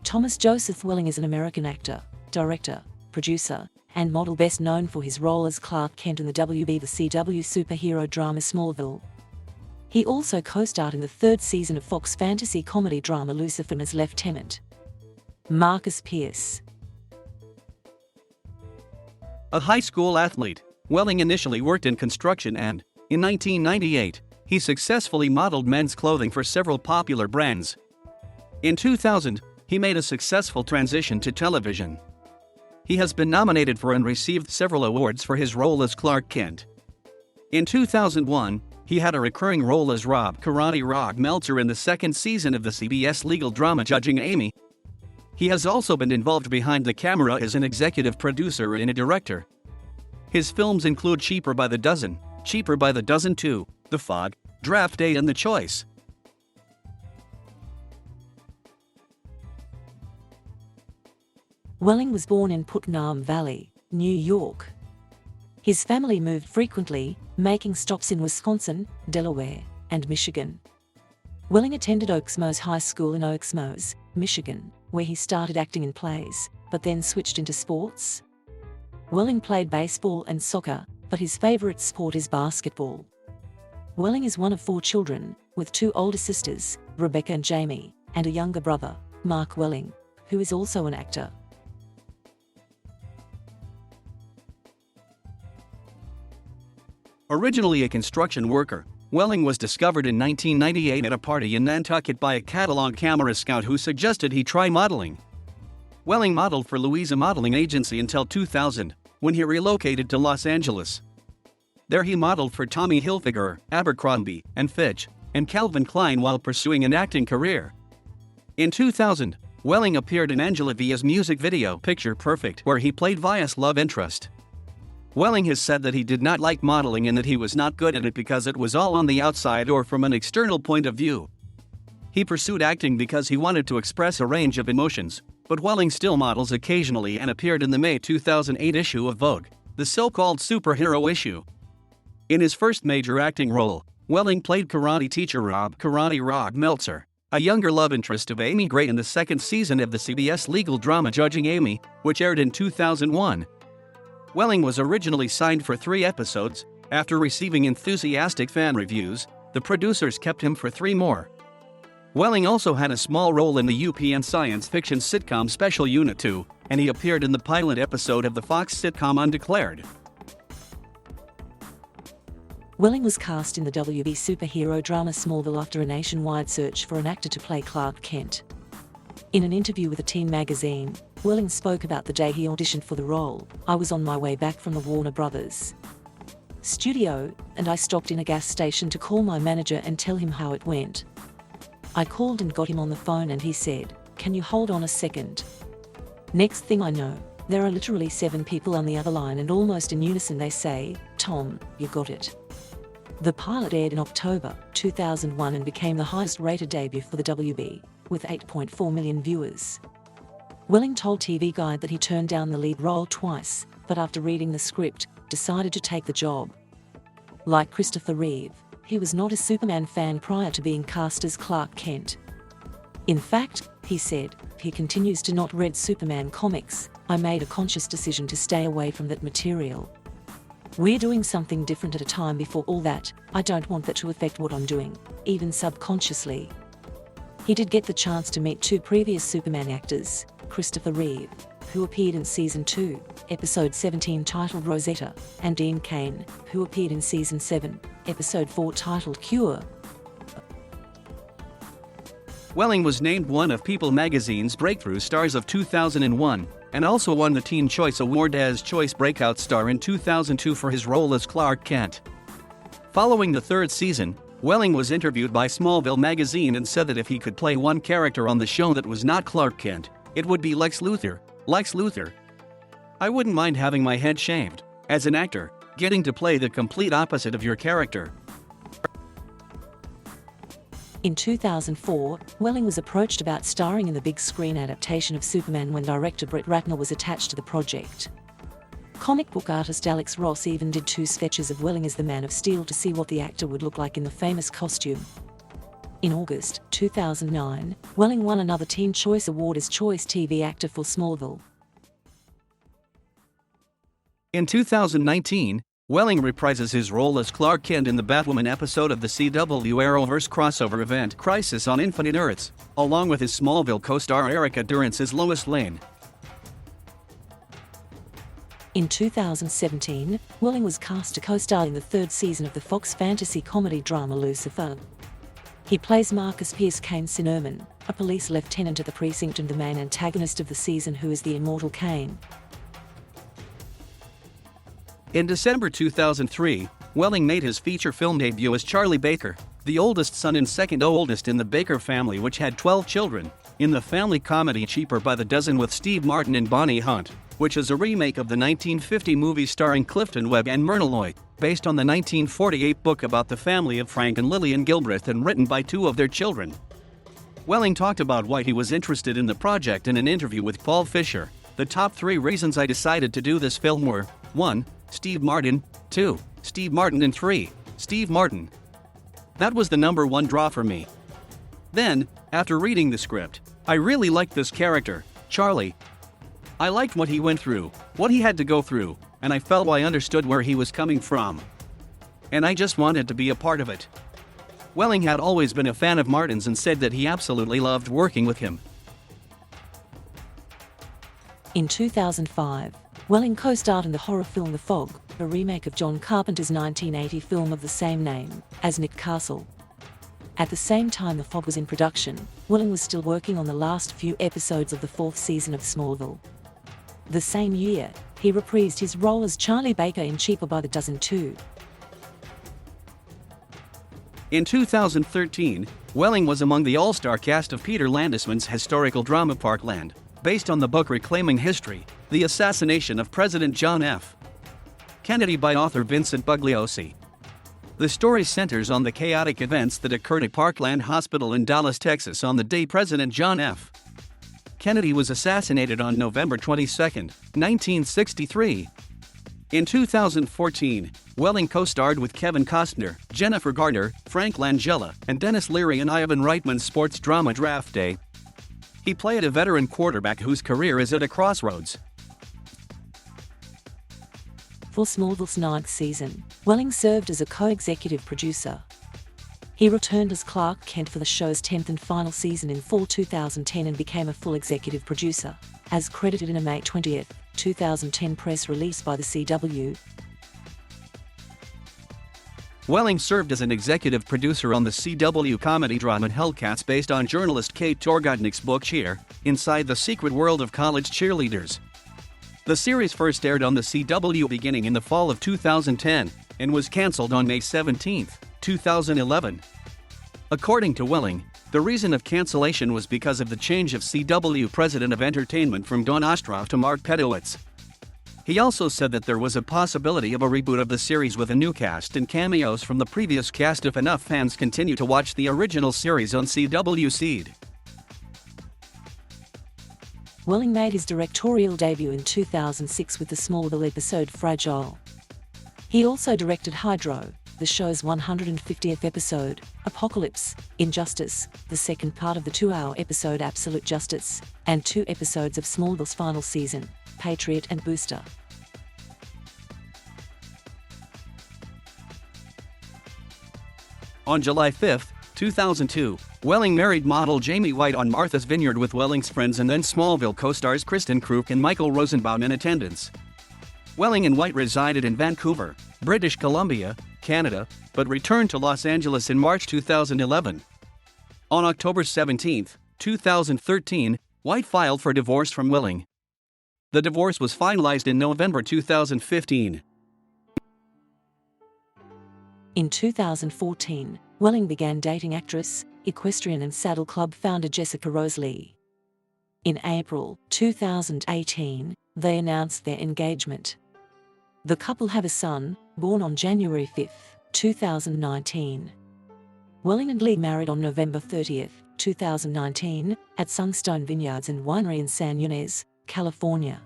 Thomas Joseph Welling is an American actor, director, producer, and model best known for his role as Clark Kent in the WB the CW superhero drama Smallville. He also co-starred in the third season of Fox fantasy comedy drama Lucifer as Lieutenant Marcus Pierce. A high school athlete, Welling initially worked in construction and, in 1998, he successfully modeled men's clothing for several popular brands. In 2000, he made a successful transition to television. He has been nominated for and received several awards for his role as Clark Kent. In 2001, he had a recurring role as Rob "Karate Rock" Meltzer in the second season of the CBS legal drama Judging Amy. He has also been involved behind the camera as an executive producer and a director. His films include Cheaper by the Dozen, Cheaper by the Dozen 2, The Fog, Draft Day and The Choice. Welling was born in Putnam Valley, New York. His family moved frequently, making stops in Wisconsin, Delaware, and Michigan. Welling attended Oaksmose High School in Oaksmose, Michigan, where he started acting in plays, but then switched into sports. Welling played baseball and soccer, but his favorite sport is basketball. Welling is one of 4 children, with 2 older sisters, Rebecca and Jamie, and a younger brother, Mark Welling, who is also an actor. Originally a construction worker, Welling was discovered in 1998 at a party in Nantucket by a catalog camera scout who suggested he try modeling. Welling modeled for Louisa Modeling Agency until 2000, when he relocated to Los Angeles. There he modeled for Tommy Hilfiger, Abercrombie and Fitch, and Calvin Klein while pursuing an acting career. In 2000, Welling appeared in Angela Villa's music video Picture Perfect, where he played Via's love interest. Welling has said that he did not like modeling and that he was not good at it because it was all on the outside or from an external point of view. He pursued acting because he wanted to express a range of emotions, but Welling still models occasionally and appeared in the May 2008 issue of Vogue, the so-called superhero issue. In his first major acting role, Welling played karate teacher Rob "Karate Rock" Meltzer, a younger love interest of Amy Gray in the second season of the CBS legal drama Judging Amy, which aired in 2001. Welling was originally signed for 3 episodes. After receiving enthusiastic fan reviews, the producers kept him for 3 more. Welling also had a small role in the UPN science fiction sitcom Special Unit 2, and he appeared in the pilot episode of the Fox sitcom Undeclared. Welling was cast in the WB superhero drama Smallville after a nationwide search for an actor to play Clark Kent. In an interview with a teen magazine, Welling spoke about the day he auditioned for the role. "I was on my way back from the Warner Brothers studio, and I stopped in a gas station to call my manager and tell him how it went. I called and got him on the phone and he said, 'Can you hold on a second?' Next thing I know, there are literally 7 people on the other line and almost in unison they say, 'Tom, you got it.'" The pilot aired in October 2001 and became the highest-rated debut for the WB, with 8.4 million viewers. Welling told TV Guide that he turned down the lead role twice, but after reading the script, decided to take the job. Like Christopher Reeve, he was not a Superman fan prior to being cast as Clark Kent. In fact, he said, he continues to not read Superman comics. "I made a conscious decision to stay away from that material. We're doing something different at a time before all that. I don't want that to affect what I'm doing, even subconsciously." He did get the chance to meet 2 previous Superman actors, Christopher Reeve, who appeared in Season 2, Episode 17 titled Rosetta, and Dean Cain, who appeared in Season 7, Episode 4 titled Cure. Welling was named one of People magazine's Breakthrough Stars of 2001, and also won the Teen Choice Award as Choice Breakout Star in 2002 for his role as Clark Kent. Following the 3rd season, Welling was interviewed by Smallville magazine and said that if he could play one character on the show that was not Clark Kent, it would be Lex Luthor. Lex Luthor. "I wouldn't mind having my head shaved. As an actor, getting to play the complete opposite of your character." In 2004, Welling was approached about starring in the big screen adaptation of Superman when director Brett Ratner was attached to the project. Comic book artist Alex Ross even did 2 sketches of Welling as the Man of Steel to see what the actor would look like in the famous costume. In August 2009, Welling won another Teen Choice Award as Choice TV Actor for Smallville. In 2019, Welling reprises his role as Clark Kent in the Batwoman episode of the CW Arrowverse crossover event Crisis on Infinite Earths, along with his Smallville co-star Erica Durance as Lois Lane. In 2017, Welling was cast to co-star in the third season of the Fox fantasy comedy drama Lucifer. He plays Marcus Pierce Kane Sinnerman, a police lieutenant at the precinct and the main antagonist of the season who is the immortal Kane. In December 2003, Welling made his feature film debut as Charlie Baker, the oldest son and second oldest in the Baker family, which had 12 children, in the family comedy Cheaper by the Dozen with Steve Martin and Bonnie Hunt, which is a remake of the 1950 movie starring Clifton Webb and Myrna Loy, based on the 1948 book about the family of Frank and Lillian Gilbreth and written by two of their children. Welling talked about why he was interested in the project in an interview with Paul Fisher. The top 3 reasons I decided to do this film were: 1. Steve Martin, 2. Steve Martin, and 3. Steve Martin. That was the number 1 draw for me. Then, after reading the script, I really liked this character, Charlie. I liked what he went through, what he had to go through, and I felt I understood where he was coming from. And I just wanted to be a part of it. Welling had always been a fan of Martin's and said that he absolutely loved working with him. In 2005, Welling co-starred in the horror film The Fog, a remake of John Carpenter's 1980 film of the same name, as Nick Castle. At the same time The Fog was in production, Welling was still working on the last few episodes of the 4th season of Smallville. The same year, he reprised his role as Charlie Baker in Cheaper by the Dozen 2. In 2013, Welling was among the all-star cast of Peter Landesman's historical drama Parkland, based on the book Reclaiming History, The Assassination of President John F. Kennedy by author Vincent Bugliosi. The story centers on the chaotic events that occurred at Parkland Hospital in Dallas, Texas on the day President John F. Kennedy was assassinated on November 22, 1963. In 2014, Welling co-starred with Kevin Costner, Jennifer Garner, Frank Langella, and Dennis Leary in Ivan Reitman's sports drama Draft Day. He played a veteran quarterback whose career is at a crossroads. For Smallville's 9th season, Welling served as a co-executive producer. He returned as Clark Kent for the show's 10th and final season in fall 2010 and became a full executive producer, as credited in a May 20, 2010 press release by the CW. Welling served as an executive producer on the CW comedy drama Hellcats based on journalist Kate Torgodnick's book Cheer, Inside the Secret World of College Cheerleaders. The series first aired on the CW beginning in the fall of 2010 and was cancelled on May 17, 2011. According to Welling, the reason of cancellation was because of the change of CW president of entertainment from Dawn Ostroff to Mark Pedowitz. He also said that there was a possibility of a reboot of the series with a new cast and cameos from the previous cast if enough fans continue to watch the original series on CW Seed. Welling made his directorial debut in 2006 with the Smallville episode Fragile. He also directed Hydro, the show's 150th episode, Apocalypse, Injustice, the second part of the 2-hour episode Absolute Justice, and 2 episodes of Smallville's final season, Patriot and Booster. On July 5, 2002, Welling married model Jamie White on Martha's Vineyard with Welling's friends and then Smallville co-stars Kristen Kruk and Michael Rosenbaum in attendance. Welling and White resided in Vancouver, British Columbia, Canada, but returned to Los Angeles in March 2011. On October 17, 2013, White filed for divorce from Welling. The divorce was finalized in November 2015. In 2014, Welling began dating actress, equestrian and saddle club founder Jessica Rose Lee. In April 2018, they announced their engagement. The couple have a son, born on January 5, 2019. Welling and Lee married on November 30, 2019, at Sunstone Vineyards and Winery in San Ynez, California.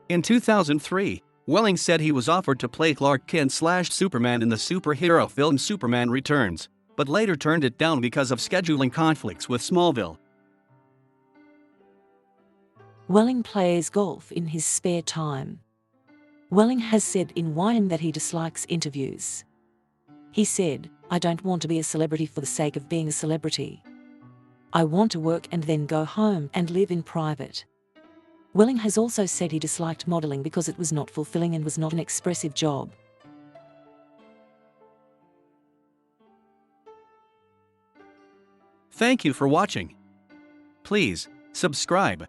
In 2003, Welling said he was offered to play Clark Kent/Superman in the superhero film Superman Returns, but later turned it down because of scheduling conflicts with Smallville. Welling plays golf in his spare time. Welling has said in Wine that he dislikes interviews. He said, "I don't want to be a celebrity for the sake of being a celebrity. I want to work and then go home and live in private." Welling has also said he disliked modeling because it was not fulfilling and was not an expressive job. Thank you for watching. Please subscribe.